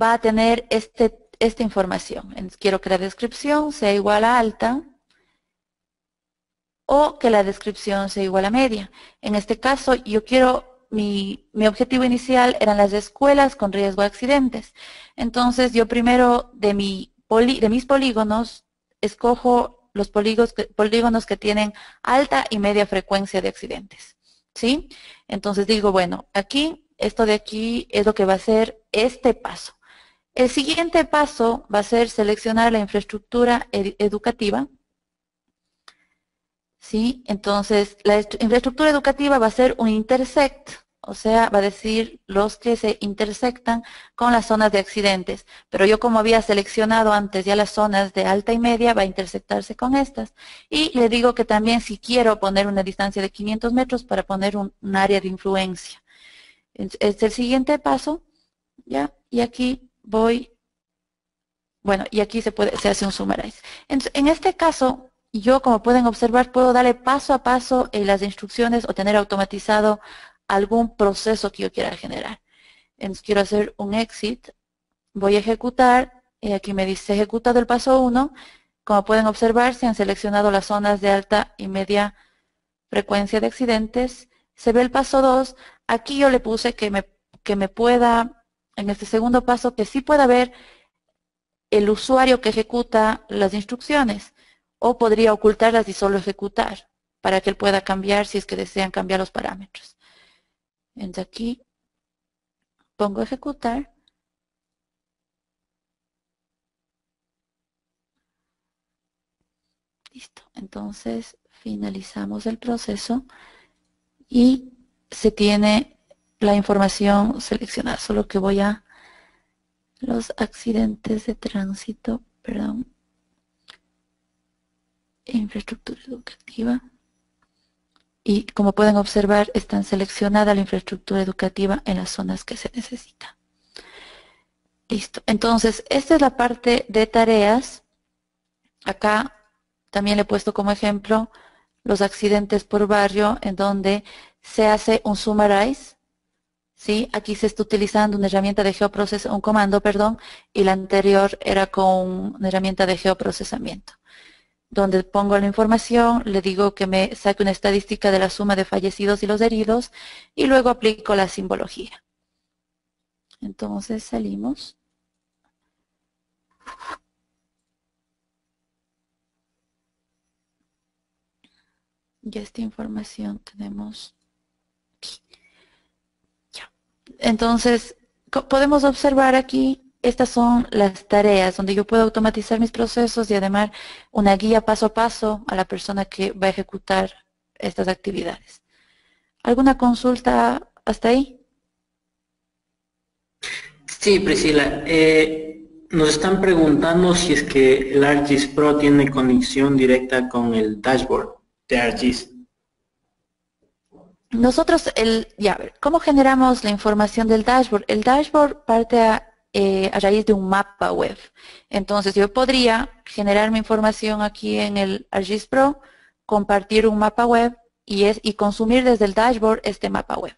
va a tener esta información. Quiero que la descripción sea igual a alta o que la descripción sea igual a media. En este caso, yo quiero, mi objetivo inicial eran las escuelas con riesgo de accidentes. Entonces, yo primero de mis polígonos, escojo los polígonos que tienen alta y media frecuencia de accidentes. ¿Sí? Entonces digo, bueno, aquí, esto de aquí es lo que va a ser este paso. El siguiente paso va a ser seleccionar la infraestructura educativa. ¿Sí? Entonces, la infraestructura educativa va a ser un intersect, o sea, va a decir los que se intersectan con las zonas de accidentes. Pero yo como había seleccionado antes ya las zonas de alta y media, va a intersectarse con estas. Y le digo que también si quiero poner una distancia de 500 metros para poner un área de influencia. Este es el siguiente paso, ¿ya? Y aquí voy, bueno, y aquí se hace un summarize. En este caso, yo, como pueden observar, puedo darle paso a paso las instrucciones o tener automatizado algún proceso que yo quiera generar. Entonces, quiero hacer un exit, voy a ejecutar, y aquí me dice ejecutado el paso 1. Como pueden observar, se han seleccionado las zonas de alta y media frecuencia de accidentes. Se ve el paso 2. Aquí yo le puse que me pueda, en este segundo paso, que sí pueda ver el usuario que ejecuta las instrucciones. O podría ocultarlas y solo ejecutar para que él pueda cambiar si es que desean cambiar los parámetros. Entonces aquí pongo ejecutar. Listo. Entonces finalizamos el proceso y se tiene la información seleccionada. Solo que voy a los accidentes de tránsito, perdón, infraestructura educativa. Y como pueden observar, está seleccionada la infraestructura educativa en las zonas que se necesita. Listo. Entonces, esta es la parte de tareas. Acá también le he puesto como ejemplo los accidentes por barrio, en donde se hace un summarize. ¿Sí? Aquí se está utilizando una herramienta de geoprocesamiento, un comando, perdón, y la anterior era con una herramienta de geoprocesamiento, donde pongo la información, le digo que me saque una estadística de la suma de fallecidos y los heridos, y luego aplico la simbología. Entonces salimos. Ya esta información tenemos aquí. Ya. Entonces, podemos observar aquí, estas son las tareas donde yo puedo automatizar mis procesos y además una guía paso a paso a la persona que va a ejecutar estas actividades. ¿Alguna consulta hasta ahí? Sí, Priscila. Nos están preguntando si es que el ArcGIS Pro tiene conexión directa con el dashboard de ArcGIS. Nosotros, ya, a ver, ¿cómo generamos la información del dashboard? El dashboard parte a raíz de un mapa web. Entonces, yo podría generar mi información aquí en el ArcGIS Pro, compartir un mapa web y consumir desde el dashboard este mapa web.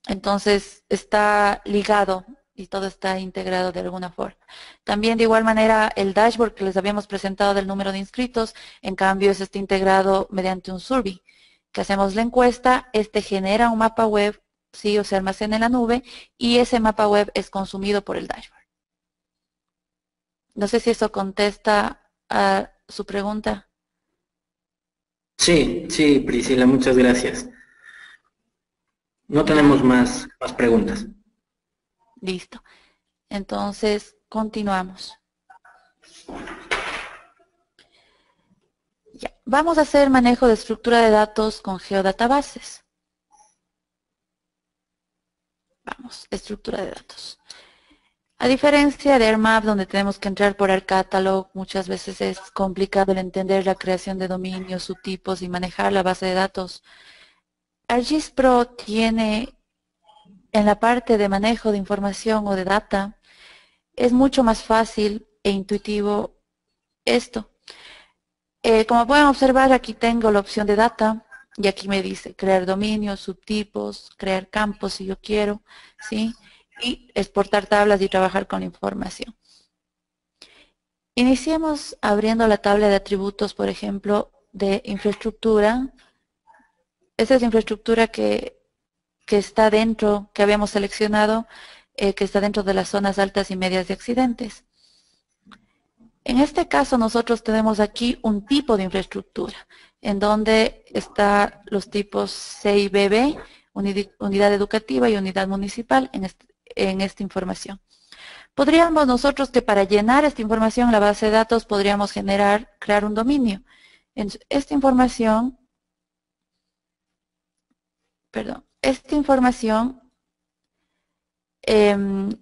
Entonces, está ligado y todo está integrado de alguna forma. También, de igual manera, el dashboard que les habíamos presentado del número de inscritos, en cambio, está integrado mediante un survey. Que hacemos la encuesta, este genera un mapa web, sí, o se almacena en la nube, y ese mapa web es consumido por el dashboard. No sé si eso contesta a su pregunta. Sí, sí, Priscila, muchas gracias. No Ya, tenemos más preguntas. listo. Entonces, continuamos. Ya. Vamos a hacer manejo de estructura de datos con geodatabases. Vamos, estructura de datos. A diferencia de AirMap, donde tenemos que entrar por AirCatalog, muchas veces es complicado el entender la creación de dominios, subtipos y manejar la base de datos. ArcGIS Pro tiene en la parte de manejo de información o de data, es mucho más fácil e intuitivo esto. Como pueden observar, aquí tengo la opción de data y aquí me dice crear dominios, subtipos, crear campos si yo quiero, ¿sí? Y exportar tablas y trabajar con la información. Iniciemos abriendo la tabla de atributos, por ejemplo, de infraestructura. Esta es la infraestructura que está dentro, que habíamos seleccionado, que está dentro de las zonas altas y medias de accidentes. En este caso nosotros tenemos aquí un tipo de infraestructura, en donde están los tipos CIBB, unidad educativa y unidad municipal en esta información. Podríamos nosotros que para llenar esta información en la base de datos podríamos crear un dominio. Esta información,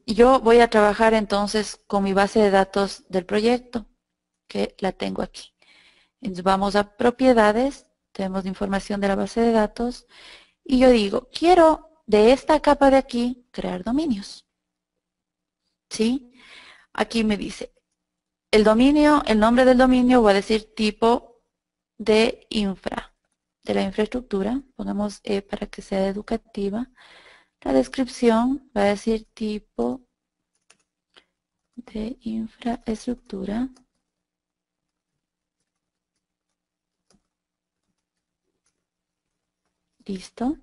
yo voy a trabajar entonces con mi base de datos del proyecto, que la tengo aquí. Entonces vamos a propiedades, tenemos información de la base de datos, y yo digo, quiero de esta capa de aquí crear dominios. ¿Sí? Aquí me dice, el nombre del dominio va a decir tipo de de la infraestructura, pongamos para que sea educativa. La descripción va a decir tipo de infraestructura. Listo.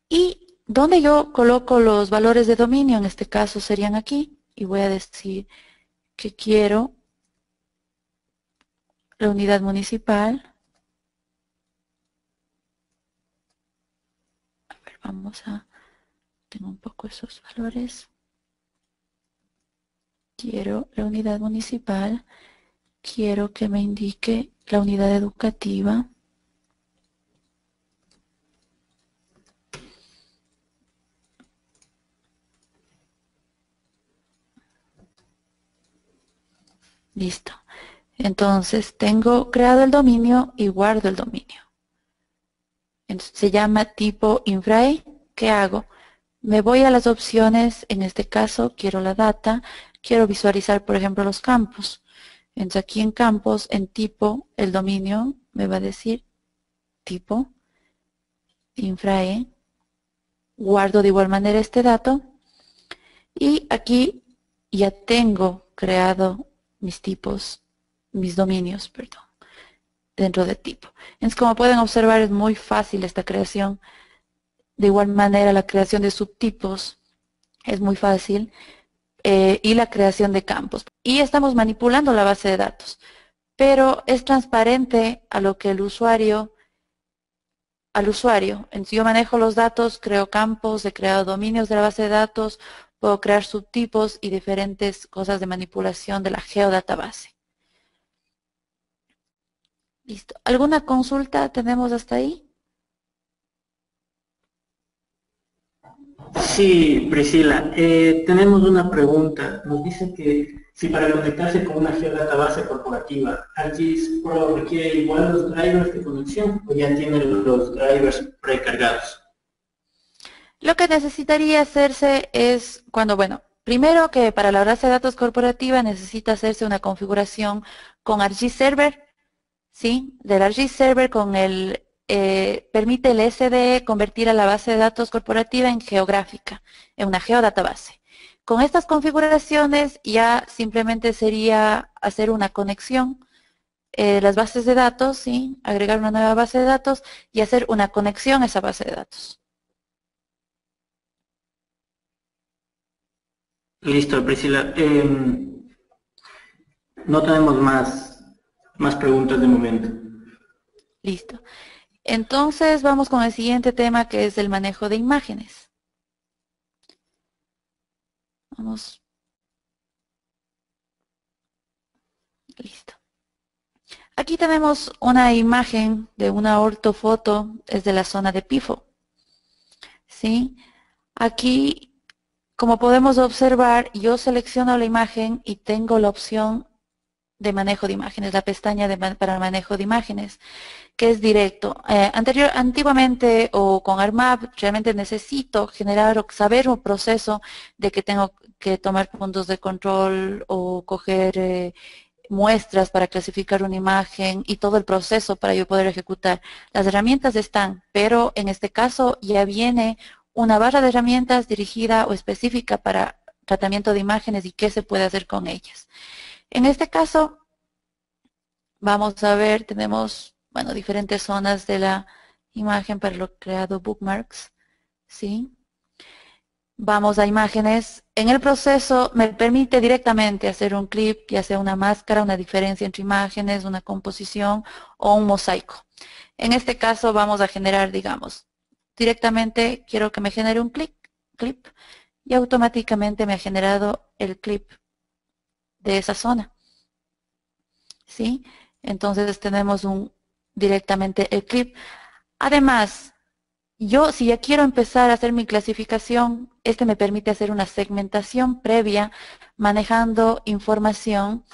Y donde yo coloco los valores de dominio, en este caso serían aquí, y voy a decir que quiero la unidad municipal. A ver, tengo un poco esos valores. Quiero la unidad municipal quiero que me indique la unidad educativa. Listo. Entonces tengo creado el dominio y guardo el dominio. Entonces, se llama tipo infrae. ¿Qué hago? Me voy a las opciones, en este caso quiero la data, quiero visualizar por ejemplo los campos. Entonces aquí en campos, en tipo, el dominio me va a decir tipo infrae. Guardo de igual manera este dato y aquí ya tengo creado mis tipos, mis dominios, perdón, dentro de tipo. Entonces, como pueden observar, es muy fácil esta creación. De igual manera, la creación de subtipos es muy fácil y la creación de campos. Y estamos manipulando la base de datos, pero es transparente a lo que al usuario. Entonces, yo manejo los datos, creo campos, he creado dominios de la base de datos, puedo crear subtipos y diferentes cosas de manipulación de la geodatabase. Listo. ¿Alguna consulta tenemos hasta ahí? Sí, Priscila, tenemos una pregunta. Nos dice que si para conectarse con una geodatabase corporativa, ArcGIS Pro requiere igual los drivers de conexión o ya tiene los drivers precargados. Lo que necesitaría hacerse es bueno, primero que para la base de datos corporativa necesita hacerse una configuración con ArcGIS Server, ¿sí? Del ArcGIS Server con permite el SDE convertir a la base de datos corporativa en geográfica, en una geodatabase. Con estas configuraciones ya simplemente sería hacer una conexión, las bases de datos, ¿sí? Agregar una nueva base de datos y hacer una conexión a esa base de datos. Listo, Priscila. No tenemos más preguntas de momento. Listo. Entonces vamos con el siguiente tema, que es el manejo de imágenes. Vamos. Listo. Aquí tenemos una imagen de una ortofoto, es de la zona de Pifo. ¿Sí? Aquí, como podemos observar, yo selecciono la imagen y tengo la opción de manejo de imágenes, la pestaña para el manejo de imágenes, que es directo. Antiguamente o con ArcMap realmente necesito generar o saber un proceso de que tengo que tomar puntos de control o coger muestras para clasificar una imagen y todo el proceso para yo poder ejecutar. Las herramientas están, pero en este caso ya viene una barra de herramientas dirigida o específica para tratamiento de imágenes y qué se puede hacer con ellas. En este caso, vamos a ver, tenemos, bueno, diferentes zonas de la imagen para lo creado bookmarks, ¿sí? Vamos a imágenes. En el proceso me permite directamente hacer un clip, ya sea una máscara, una diferencia entre imágenes, una composición o un mosaico. En este caso vamos a generar, digamos, directamente quiero que me genere un clip y automáticamente me ha generado el clip de esa zona. ¿Sí? Entonces tenemos directamente el clip. Además, yo si ya quiero empezar a hacer mi clasificación, este me permite hacer una segmentación previa manejando información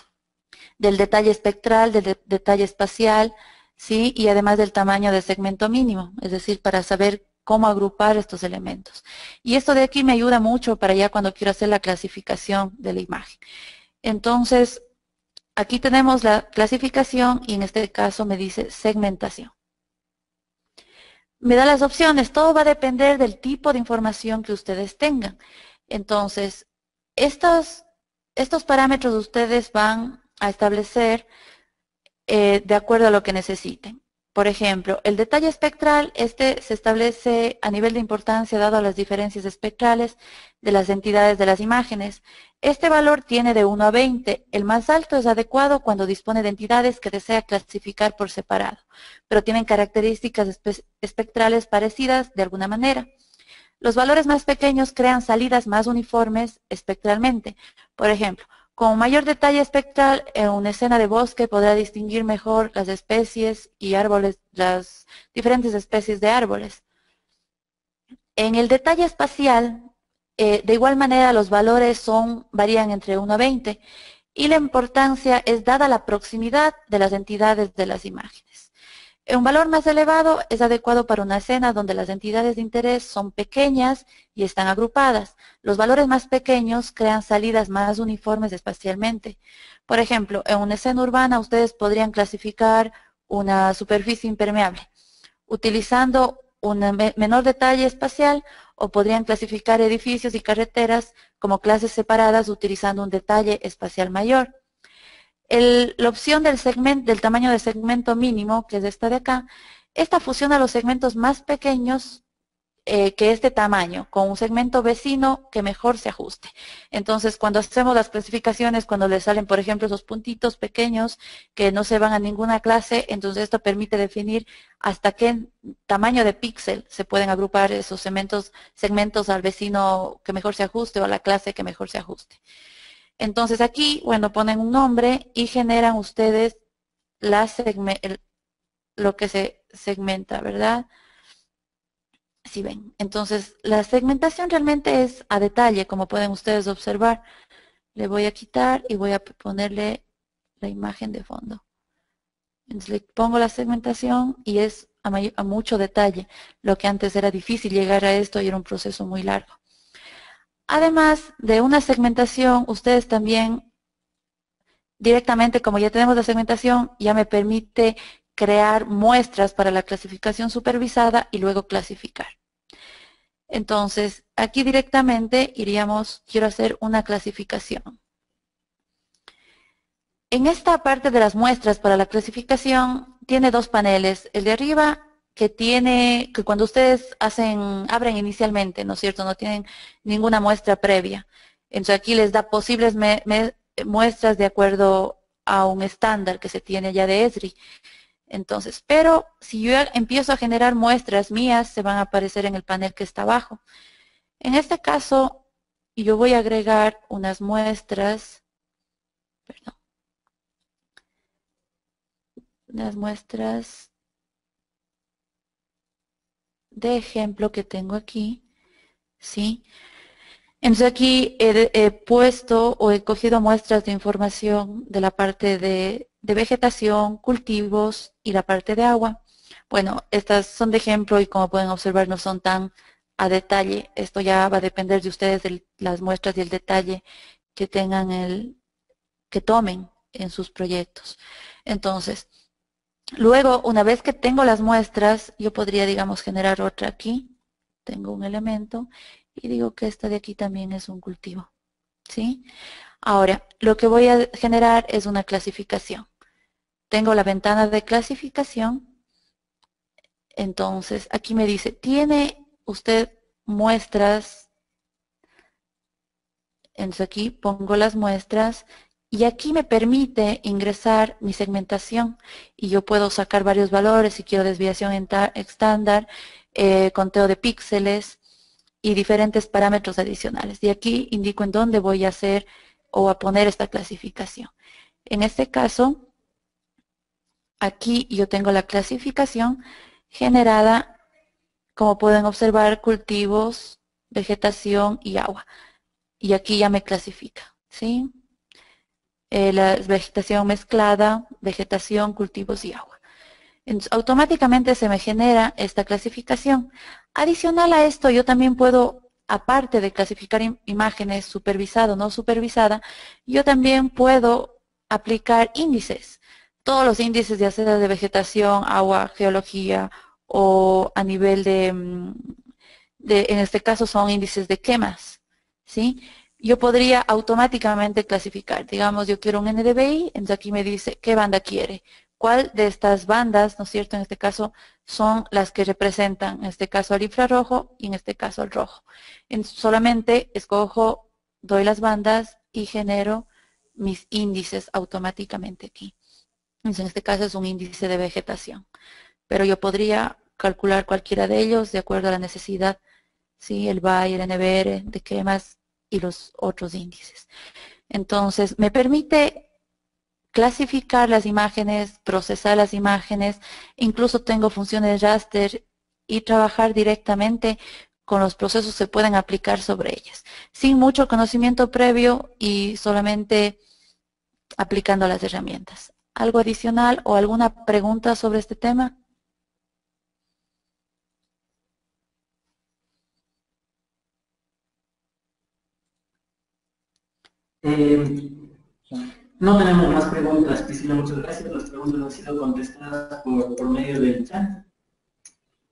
del detalle espectral, del detalle espacial, ¿sí? Y además del tamaño del segmento mínimo, es decir, para saber cómo agrupar estos elementos. Y esto de aquí me ayuda mucho para ya cuando quiero hacer la clasificación de la imagen. Entonces, aquí tenemos la clasificación y en este caso me dice segmentación. Me da las opciones, todo va a depender del tipo de información que ustedes tengan. Entonces, estos parámetros ustedes van a establecer de acuerdo a lo que necesiten. Por ejemplo, el detalle espectral, este se establece a nivel de importancia dado a las diferencias espectrales de las entidades de las imágenes. Este valor tiene de 1 a 20. El más alto es adecuado cuando dispone de entidades que desea clasificar por separado, pero tienen características espectrales parecidas de alguna manera. Los valores más pequeños crean salidas más uniformes espectralmente. Por ejemplo, Con mayor detalle espectral, en una escena de bosque podrá distinguir mejor las especies y árboles, las diferentes especies de árboles. En el detalle espacial, de igual manera los valores varían entre 1 a 20 y la importancia es dada la proximidad de las entidades de las imágenes. Un valor más elevado es adecuado para una escena donde las entidades de interés son pequeñas y están agrupadas. Los valores más pequeños crean salidas más uniformes espacialmente. Por ejemplo, en una escena urbana ustedes podrían clasificar una superficie impermeable utilizando un menor detalle espacial, o podrían clasificar edificios y carreteras como clases separadas utilizando un detalle espacial mayor. La opción del tamaño de segmento mínimo, que es esta de acá, esta fusiona los segmentos más pequeños que este tamaño, con un segmento vecino que mejor se ajuste. Entonces, cuando hacemos las clasificaciones, cuando le salen, por ejemplo, esos puntitos pequeños que no se van a ninguna clase, entonces esto permite definir hasta qué tamaño de píxel se pueden agrupar esos segmentos al vecino que mejor se ajuste o a la clase que mejor se ajuste. Entonces aquí, bueno, ponen un nombre y generan ustedes lo que se segmenta, ¿verdad? Si ven, entonces la segmentación realmente es a detalle, como pueden ustedes observar. Le voy a quitar y voy a ponerle la imagen de fondo. Entonces le pongo la segmentación y es a mucho detalle. Lo que antes era difícil llegar a esto y era un proceso muy largo. Además de una segmentación, ustedes también directamente, como ya tenemos la segmentación, ya me permite crear muestras para la clasificación supervisada y luego clasificar. Entonces, aquí directamente quiero hacer una clasificación. En esta parte de las muestras para la clasificación, tiene dos paneles. El de arriba, que cuando ustedes abren inicialmente, ¿no es cierto? No tienen ninguna muestra previa. Entonces, aquí les da posibles muestras de acuerdo a un estándar que se tiene ya de Esri. Entonces, pero si yo empiezo a generar muestras mías, se van a aparecer en el panel que está abajo. En este caso, yo voy a agregar unas muestras, perdón, unas muestras de ejemplo que tengo aquí, ¿sí? Entonces aquí he puesto o he cogido muestras de información de la parte de vegetación, cultivos y la parte de agua. Bueno, estas son de ejemplo y como pueden observar no son tan a detalle. Esto ya va a depender de ustedes de las muestras y el detalle que que tomen en sus proyectos. Entonces, luego, una vez que tengo las muestras, yo podría, digamos, generar otra aquí. Tengo un elemento y digo que esta de aquí también es un cultivo, ¿sí? Ahora, lo que voy a generar es una clasificación. Tengo la ventana de clasificación. Entonces, aquí me dice, ¿tiene usted muestras? Entonces aquí pongo las muestras y aquí me permite ingresar mi segmentación y yo puedo sacar varios valores si quiero desviación estándar, conteo de píxeles y diferentes parámetros adicionales. Y aquí indico en dónde voy a hacer o a poner esta clasificación. En este caso, aquí yo tengo la clasificación generada, como pueden observar, cultivos, vegetación y agua. Y aquí ya me clasifica, ¿sí? La vegetación mezclada, vegetación, cultivos y agua. Entonces, automáticamente se me genera esta clasificación. Adicional a esto, yo también puedo, aparte de clasificar imágenes supervisada o no supervisada, yo también puedo aplicar índices. Todos los índices, ya sea de vegetación, agua, geología o a nivel en este caso son índices de quemas, ¿sí? Yo podría automáticamente clasificar. Digamos, yo quiero un NDVI, entonces aquí me dice qué banda quiere. ¿Cuál de estas bandas, no es cierto? En este caso son las que representan, en este caso al infrarrojo y en este caso al rojo. Solamente escojo, doy las bandas y genero mis índices automáticamente aquí. Entonces, en este caso es un índice de vegetación. Pero yo podría calcular cualquiera de ellos de acuerdo a la necesidad, ¿sí? El BAI, el NBR, de quemas y los otros índices. Entonces, me permite clasificar las imágenes, procesar las imágenes, incluso tengo funciones raster y trabajar directamente con los procesos que se pueden aplicar sobre ellas, sin mucho conocimiento previo y solamente aplicando las herramientas. ¿Algo adicional o alguna pregunta sobre este tema? No tenemos más preguntas, Priscila, muchas gracias. Las preguntas han sido contestadas por medio del chat.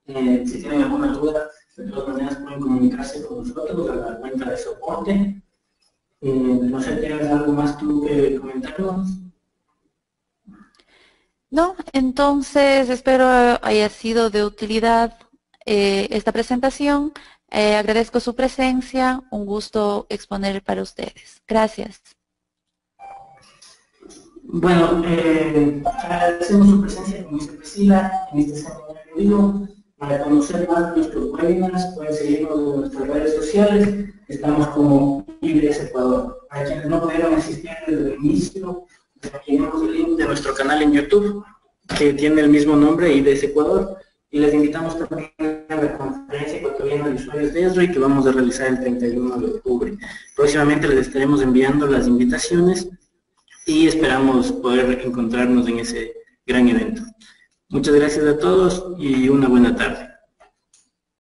Si tienen alguna duda, de todas maneras pueden comunicarse con nosotros a la cuenta de soporte. No sé, ¿tienes algo más tú que comentarnos? No, entonces espero haya sido de utilidad esta presentación. Agradezco su presencia, un gusto exponer para ustedes. Gracias. Bueno, agradecemos su presencia, como dice Priscila, en este seminario vivo. Para conocer más de nuestros webinars, pueden seguirnos en nuestras redes sociales. Estamos como IDES Ecuador. Para quienes no pudieron asistir desde el inicio, tenemos el link de nuestro canal en YouTube, que tiene el mismo nombre, IDES Ecuador. Y les invitamos también a la conferencia ecuatoriana de usuarios de Esri, que vamos a realizar el 31 de octubre. Próximamente les estaremos enviando las invitaciones y esperamos poder encontrarnos en ese gran evento. Muchas gracias a todos y una buena tarde.